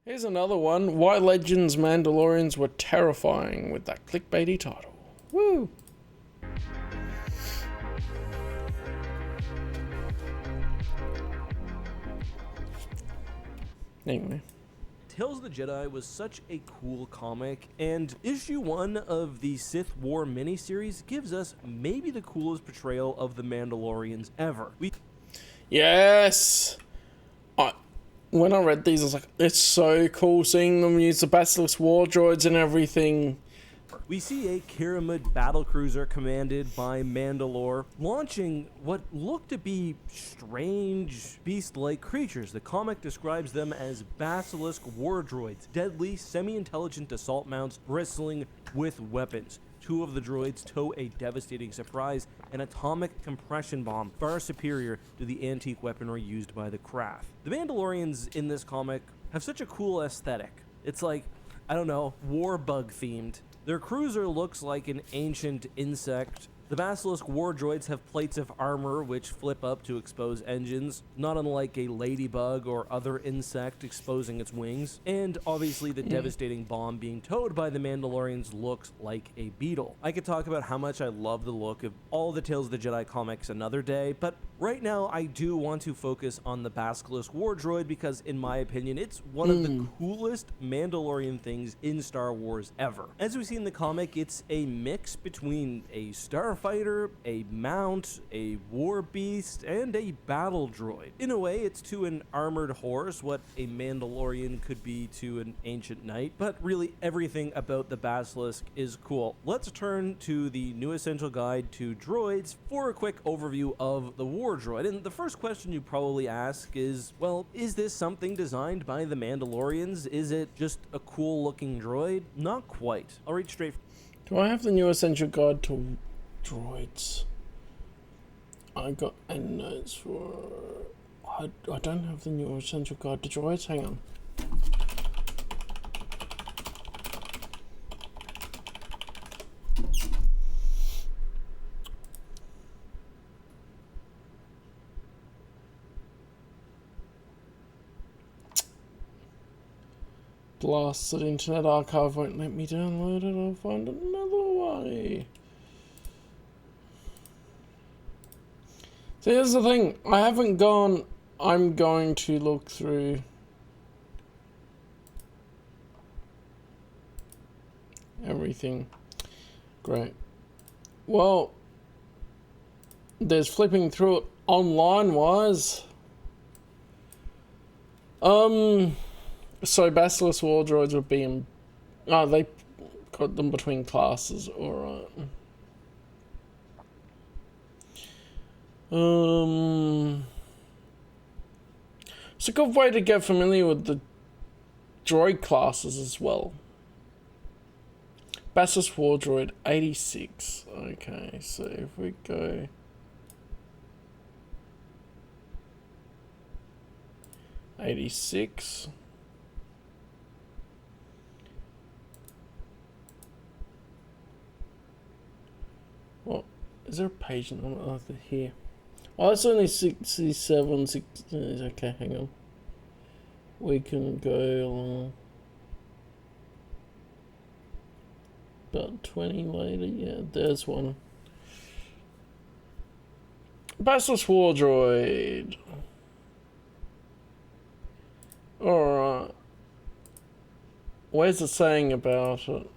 Here's another one. Why Legends Mandalorians were terrifying with that clickbaity title. Woo! Anyway. Tales of the Jedi was such a cool comic, and issue 1 of the Sith War miniseries gives us maybe the coolest portrayal of the Mandalorians ever. Yes! When I read these, I was like, it's so cool seeing them use the Basilisk war droids and everything. We see a Pyramid battlecruiser commanded by Mandalore launching what look to be strange beast-like creatures. The comic describes them as Basilisk war droids, deadly, semi-intelligent assault mounts bristling with weapons. 2 of the droids tow a devastating surprise, an atomic compression bomb far superior to the antique weaponry used by the craft. The Mandalorians in this comic have such a cool aesthetic. It's like, I don't know, war bug themed. Their cruiser looks like an ancient insect. The Basilisk war droids have plates of armor which flip up to expose engines, not unlike a ladybug or other insect exposing its wings. And obviously the devastating bomb being towed by the Mandalorians looks like a beetle. I could talk about how much I love the look of all the Tales of the Jedi comics another day, but right now I do want to focus on the Basilisk war droid because in my opinion it's one of the coolest Mandalorian things in Star Wars ever. As we see in the comic, it's a mix between a starfighter, a mount, a war beast, and a battle droid. In a way, it's to an armored horse what a Mandalorian could be to an ancient knight, but really everything about the Basilisk is cool. Let's turn to the new essential guide to droids for a quick overview of the war droid. And the first question you probably ask is, well, is this something designed by the Mandalorians? Is it just a cool looking droid? Not quite. I'll read straight. Do I have the new essential guide to droids? I got notes for... I don't have the new essential guide to droids. Hang on. Blasted Internet Archive won't let me download it. I'll find another way. So here's the thing. I haven't gone... I'm going to look through... everything. Great. Well... there's flipping through it online-wise. So Basilisk war droids would be in... oh, they got them between classes, alright. It's a good way to get familiar with the droid classes as well. Basilisk war droid 86. Okay, so if we go... 86. Well, is there a page number here? Oh, it's only 67, 60. Okay, hang on. We can go about 20 later. Yeah, there's one. Basilisk war droid. Alright. Where's it saying about it?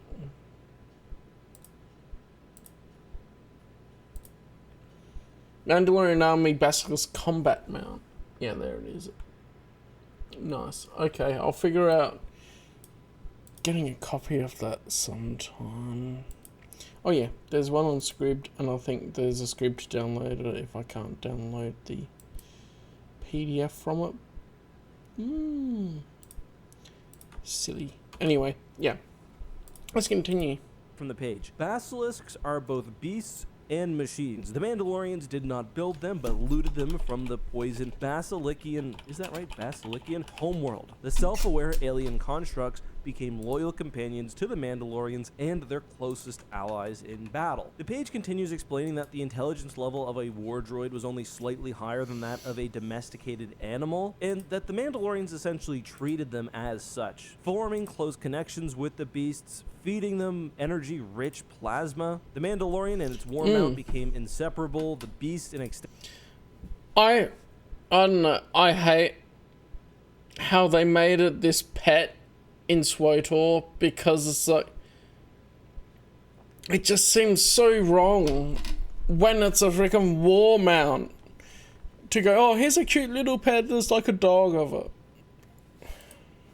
Mandalorian Army Basilisk Combat Mount. Yeah, there it is. Nice. Okay, I'll figure out getting a copy of that sometime. Oh yeah, there's one on Scribd, and I think there's a Scribd downloader if I can't download the PDF from it. Silly. Anyway, yeah. Let's continue. From the page. Basilisks are both beasts and machines. The Mandalorians did not build them, but looted them from the poisoned Basilician, is that right? Basilician homeworld. The self-aware alien constructs became loyal companions to the Mandalorians and their closest allies in battle. The page continues explaining that the intelligence level of a war droid was only slightly higher than that of a domesticated animal, and that the Mandalorians essentially treated them as such, forming close connections with the beasts, feeding them energy-rich plasma. The Mandalorian and its war mount became inseparable. The beast and I don't know. I hate how they made it this pet in SWTOR, because it's like, it just seems so wrong when it's a freaking war mount to go, oh, here's a cute little pet that's like a dog of it.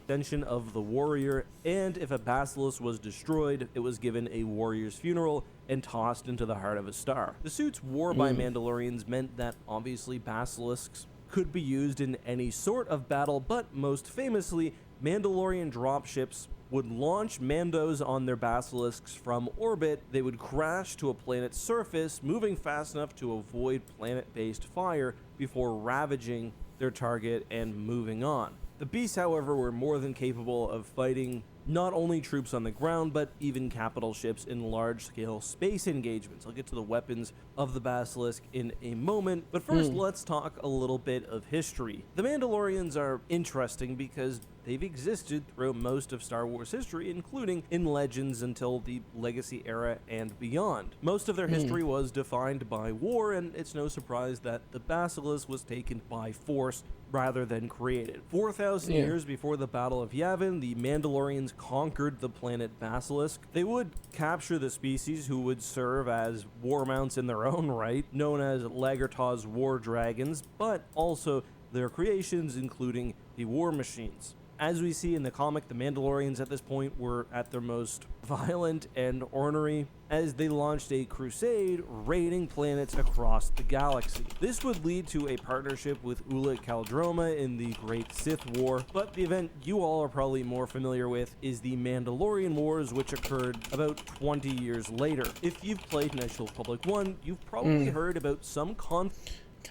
extension of the warrior, and if a basilisk was destroyed, it was given a warrior's funeral and tossed into the heart of a star. The suits worn by Mandalorians meant that obviously basilisks could be used in any sort of battle, but most famously, Mandalorian dropships would launch Mandos on their basilisks from orbit. They would crash to a planet's surface, moving fast enough to avoid planet-based fire before ravaging their target and moving on. The beasts, however, were more than capable of fighting not only troops on the ground, but even capital ships in large-scale space engagements. I'll get to the weapons of the Basilisk in a moment, but first let's talk a little bit of history. The Mandalorians are interesting because they've existed throughout most of Star Wars history, including in Legends until the Legacy era and beyond. Most of their history was defined by war, and it's no surprise that the Basilisk was taken by force rather than created. 4,000 years before the Battle of Yavin, the Mandalorians conquered the planet Basilisk. They would capture the species, who would serve as war mounts in their own right, known as Lagartaw's war dragons, but also their creations, including the war machines. As we see in the comic, the Mandalorians at this point were at their most violent and ornery as they launched a crusade, raiding planets across the galaxy. This would lead to a partnership with Ulic Qel-Droma in the Great Sith War, but the event you all are probably more familiar with is the Mandalorian Wars, which occurred about 20 years later. If you've played Knights of the Republic 1, you've probably heard about some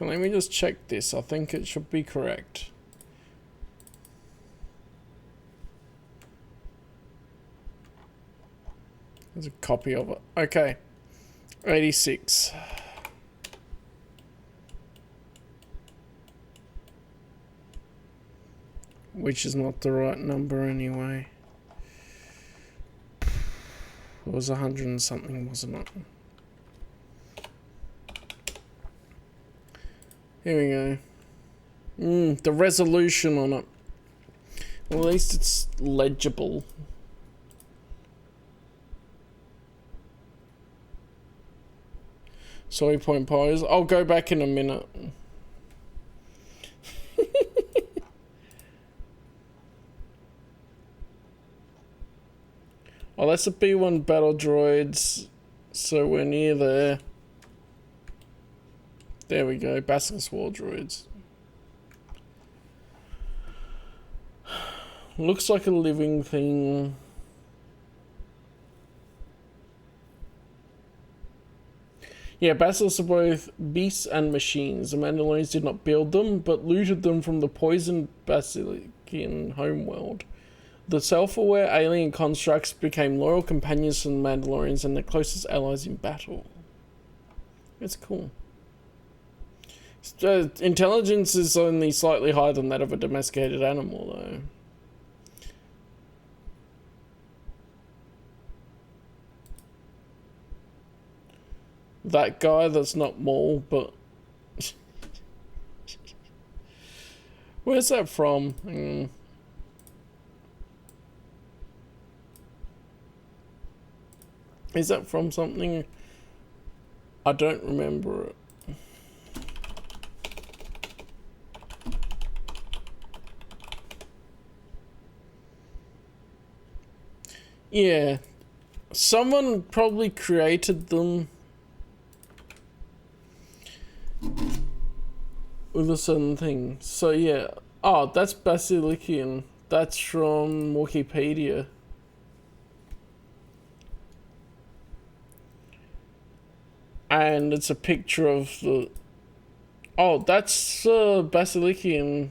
Let me just check this. I think it should be correct. There's a copy of it. Okay. 86. Which is not the right number anyway. It was 100 and something, wasn't it? Here we go. The resolution on it. Well, at least it's legible. Sorry, point pies. I'll go back in a minute. Oh, that's a B1 battle droids. So we're near there. There we go. Basilisk war droids. Looks like a living thing. Yeah, basilisks are both beasts and machines. The Mandalorians did not build them, but looted them from the poisoned Basilician homeworld. The self-aware alien constructs became loyal companions to the Mandalorians and their closest allies in battle. That's cool. Intelligence is only slightly higher than that of a domesticated animal, though. That guy that's not Maul, but... Where's that from? Is that from something? I don't remember it. Yeah. Someone probably created them with a certain thing. So yeah. Oh, that's Basilician. That's from Wikipedia. And it's a picture of the... Oh, that's Basilician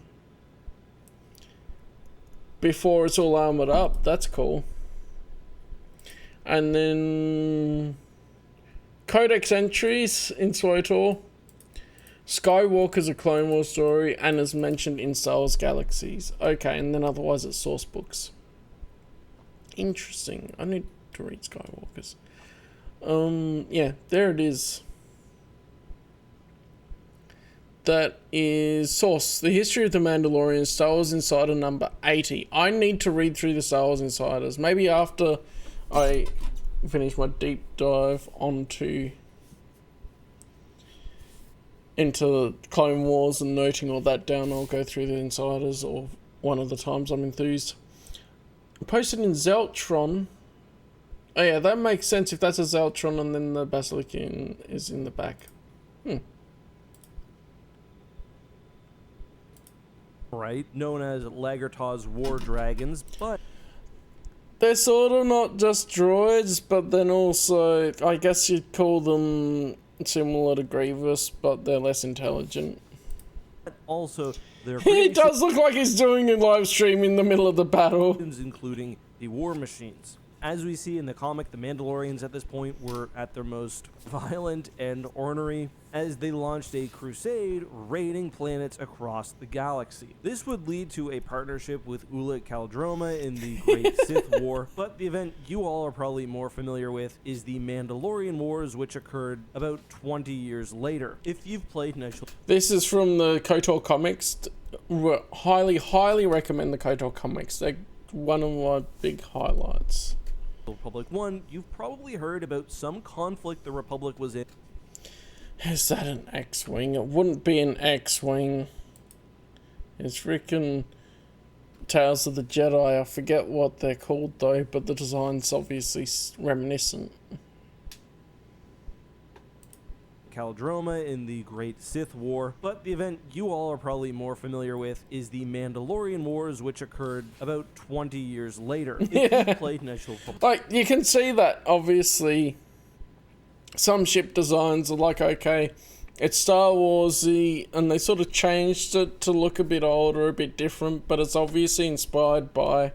before it's all armored up. That's cool. And then Codex entries in SWTOR. Skywalker's a Clone Wars story and is mentioned in Star Wars Galaxies. Okay, and then otherwise it's source books. Interesting. I need to read Skywalker's. Yeah, there it is. That is source. The History of the Mandalorian, Star Wars Insider number 80. I need to read through the Star Wars Insiders. Maybe after I finish my deep dive into Clone Wars and noting all that down, I'll go through the Insiders, or one of the times I'm enthused. Posted in Zeltron. Oh yeah, that makes sense if that's a Zeltron and then the Basilican is in the back. Right, known as Lagertaw's War Dragons, but they're sort of not just droids, but then also, I guess you'd call them similar to Grievous, but they're less intelligent. Also, they're He does look like he's doing a live stream in the middle of the battle. Including the war machines. As we see in the comic, the Mandalorians at this point were at their most violent and ornery as they launched a crusade raiding planets across the galaxy. This would lead to a partnership with Ulic Qel-Droma in the Great Sith War, but the event you all are probably more familiar with is the Mandalorian Wars, which occurred about 20 years later. If you've played initial... This is from the KOTOR comics. Highly recommend the KOTOR comics. They're one of my big highlights. Republic 1, you've probably heard about some conflict the Republic was in. Is that an X-Wing? It wouldn't be an X-Wing. It's freaking Tales of the Jedi. I forget what they're called though, but the design's obviously reminiscent. Qel-Droma in the Great Sith War, but the event you all are probably more familiar with is the Mandalorian Wars, which occurred about 20 years later. If you played initial... Like, you can see that, obviously, some ship designs are like, okay, it's Star Wars-y, and they sort of changed it to look a bit older, a bit different, but it's obviously inspired by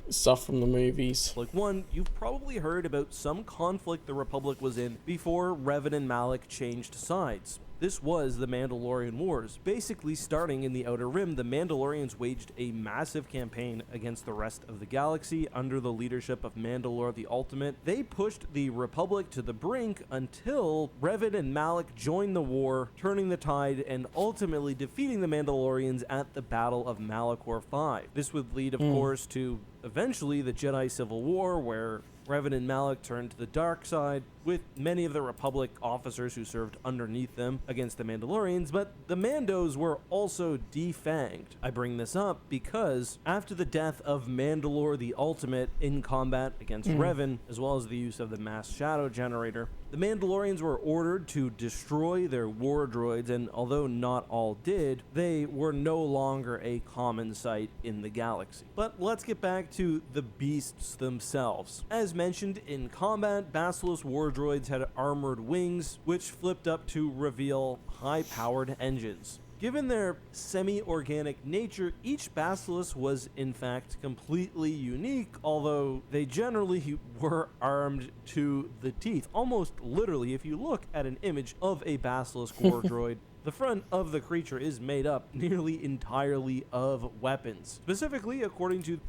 stuff from the movies. Like one, you've probably heard about some conflict the Republic was in before Revan and Malak changed sides. This was the Mandalorian Wars. Basically, starting in the Outer Rim, the Mandalorians waged a massive campaign against the rest of the galaxy under the leadership of Mandalore the Ultimate. They pushed the Republic to the brink until Revan and Malak joined the war, turning the tide and ultimately defeating the Mandalorians at the Battle of Malachor V. This would lead, of course, to eventually the Jedi Civil War, where Revan and Malak turned to the dark side, with many of the Republic officers who served underneath them against the Mandalorians, but the Mandos were also defanged. I bring this up because after the death of Mandalore the Ultimate in combat against Revan, as well as the use of the mass shadow generator, the Mandalorians were ordered to destroy their war droids, and although not all did, they were no longer a common sight in the galaxy. But let's get back to the beasts themselves. As mentioned, in combat, Basilisk war droids had armored wings, which flipped up to reveal high-powered engines. Given their semi-organic nature, each Basilisk was in fact completely unique, although they generally were armed to the teeth. Almost literally, if you look at an image of a Basilisk war droid, the front of the creature is made up nearly entirely of weapons. Specifically, according to...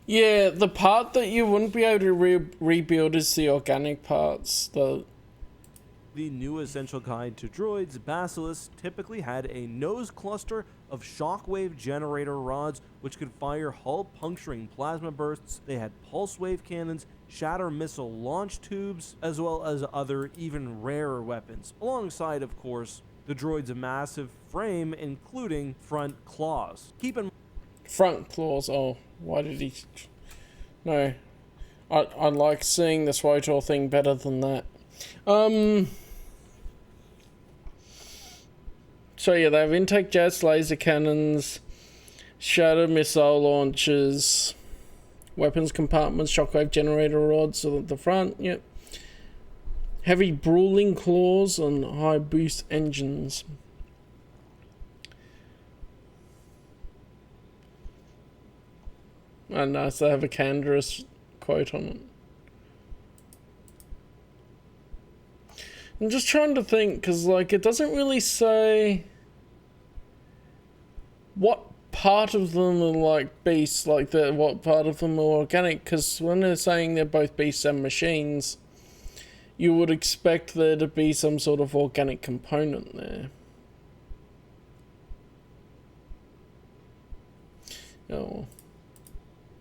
Yeah, the part that you wouldn't be able to rebuild is the organic parts. The new essential guide to droids, Basilisk typically had a nose cluster of shockwave generator rods which could fire hull-puncturing plasma bursts. They had pulse wave cannons, shatter missile launch tubes, as well as other even rarer weapons, alongside, of course, the droid's massive frame, including front claws. Keep in front claws, oh, why did he... No, I like seeing the SWTOR thing better than that. So yeah, they have intake jets, laser cannons, shatter missile launchers, weapons compartments, shockwave generator rods at the front, yep. Heavy brawling claws and high boost engines. And nice, they have a Canderous quote on it. I'm just trying to think, because like it doesn't really say what part of them are like beasts, like what part of them are organic, because when they're saying they're both beasts and machines, you would expect there to be some sort of organic component there. Oh.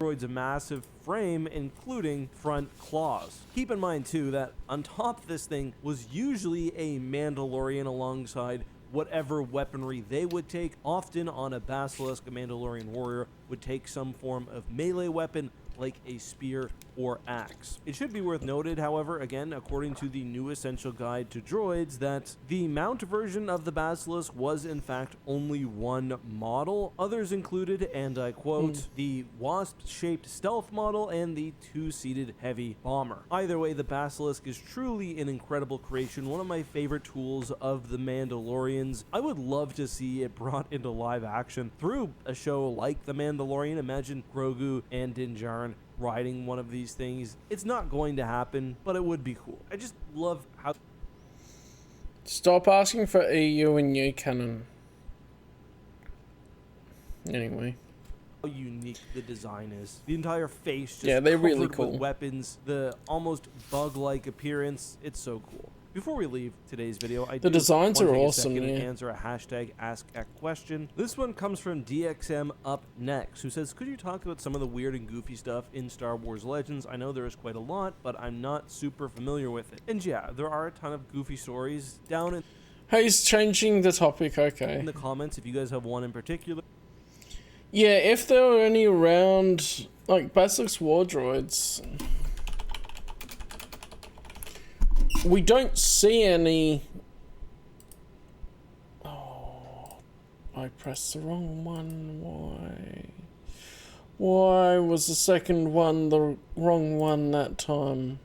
A massive frame, including front claws. Keep in mind too that on top of this thing was usually a Mandalorian alongside whatever weaponry they would take. Often on a Basilisk, a Mandalorian warrior would take some form of melee weapon like a spear or axe. It should be worth noted, however, again, according to the new Essential Guide to Droids, that the mount version of the Basilisk was in fact only one model. Others included, and I quote, the wasp-shaped stealth model and the two-seated heavy bomber. Either way, the Basilisk is truly an incredible creation, one of my favorite tools of the Mandalorians. I would love to see it brought into live action through a show like The Mandalorian. Imagine Grogu and Din Djarin riding one of these things. It's not going to happen, but it would be cool. I just love how... Stop asking for EU and new canon. Anyway. How unique the design is. The entire face just they're really covered cool. with weapons, the almost bug-like appearance. It's so cool. Before we leave today's video, the designs are awesome. And answer a hashtag Ask a Question. This one comes from DXM Up Next, who says, could you talk about some of the weird and goofy stuff in Star Wars Legends? I know there is quite a lot, but I'm not super familiar with it. And yeah, there are a ton of goofy stories down in... Hey, he's changing the topic, okay. In the comments, if you guys have one in particular. Yeah, if there were any around, like Basilisk War Droids... We don't see any... Oh, I pressed the wrong one. Why? Why was the second one the wrong one that time?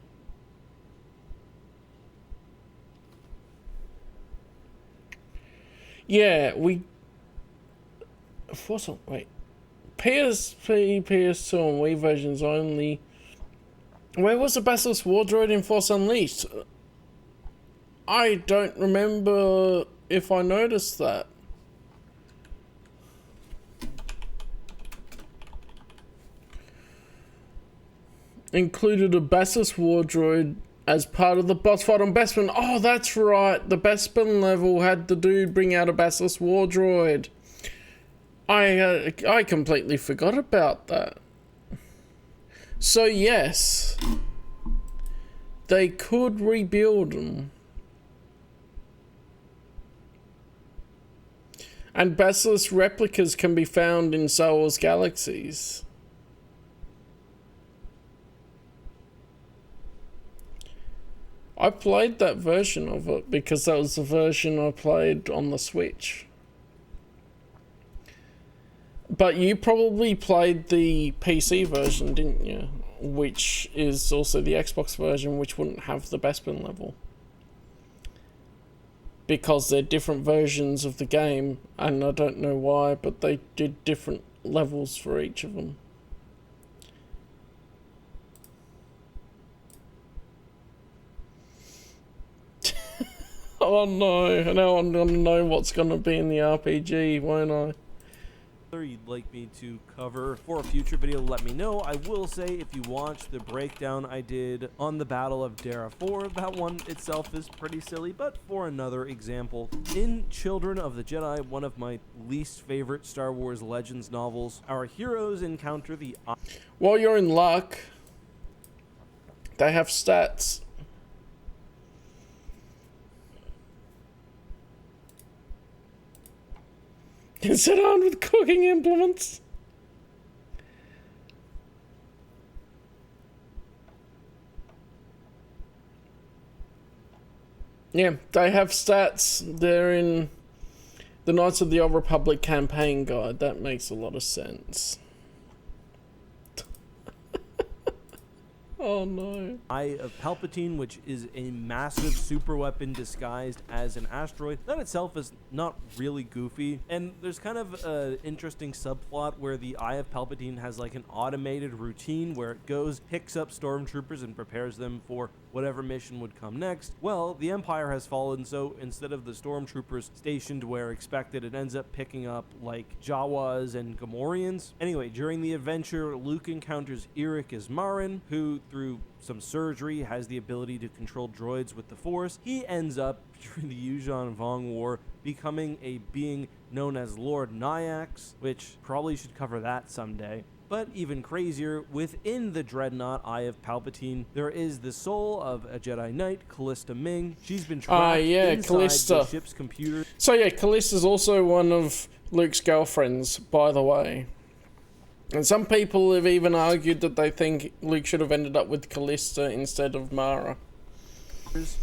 Yeah, we... Wait. PSP, PS2 and Wii versions only. Where was the Basilisk War Droid in Force Unleashed? I don't remember if I noticed that. Included a Basilisk War Droid as part of the boss fight on Bespin. Oh, that's right. The Bespin level had the dude bring out a Basilisk War Droid. I completely forgot about that. So yes, they could rebuild them. And Basilisk replicas can be found in Star Wars Galaxies. I played that version of it because that was the version I played on the Switch. But you probably played the PC version, didn't you? Which is also the Xbox version, which wouldn't have the Bespin level. Because they're different versions of the game, and I don't know why, but they did different levels for each of them. Oh no, now I'm gonna know what's gonna be in the RPG, won't I? You'd like me to cover for a future video, let me know. I will say, if you watch the breakdown I did on the Battle of Dara 4, that one itself is pretty silly. But for another example, in Children of the Jedi, one of my least favorite Star Wars Legends novels, our heroes encounter the... While you're in luck, they have stats. Sit on with cooking implements. Yeah, they have stats. They're in the Knights of the Old Republic campaign guide. That makes a lot of sense. Oh no. Eye of Palpatine, which is a massive super weapon disguised as an asteroid. That itself is not really goofy. And there's kind of an interesting subplot where the Eye of Palpatine has like an automated routine where it goes, picks up stormtroopers and prepares them for whatever mission would come next. Well, the Empire has fallen, so instead of the stormtroopers stationed where expected, it ends up picking up like Jawas and Gamorreans. Anyway, during the adventure, Luke encounters Eric Ismarin, who through some surgery has the ability to control droids with the Force. He ends up, during the Yuuzhan Vong War, becoming a being known as Lord Nyax, which probably should cover that someday. But even crazier, within the Dreadnought Eye of Palpatine, there is the soul of a Jedi Knight, Callista Ming. She's been trapped inside Callista. the ship's computer. So yeah, Callista's also one of Luke's girlfriends, by the way. And some people have even argued that they think Luke should have ended up with Callista instead of Mara.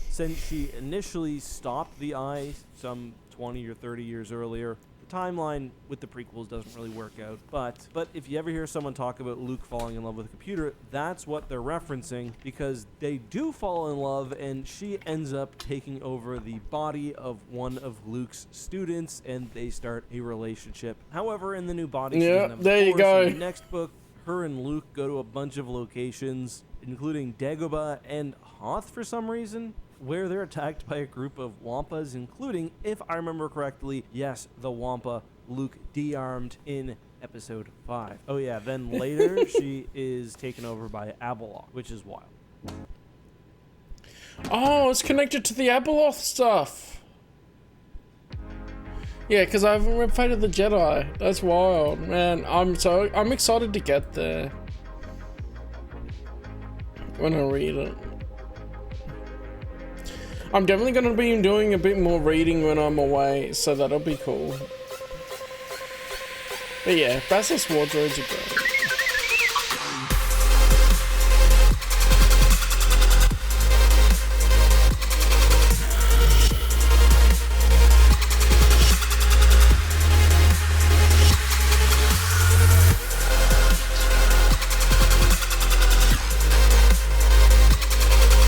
Since she initially stopped the Eye some 20 or 30 years earlier, the timeline with the prequels doesn't really work out. But if you ever hear someone talk about Luke falling in love with a computer, that's what they're referencing, because they do fall in love and she ends up taking over the body of one of Luke's students and they start a relationship. However, in the new body, yeah, there you go. In the next book, her and Luke go to a bunch of locations, including Dagobah and Hoth for some reason, where they're attacked by a group of Wampas, including, if I remember correctly, yes, the Wampa Luke de-armed in episode 5. Oh yeah, then later she is taken over by Abeloth, which is wild. Oh, it's connected to the Abeloth stuff. Yeah, because I haven't read Fate of the Jedi. That's wild, man. I'm excited to get there when I read it. I'm definitely going to be doing a bit more reading when I'm away, so that'll be cool. But yeah, Bassus War Droids are great.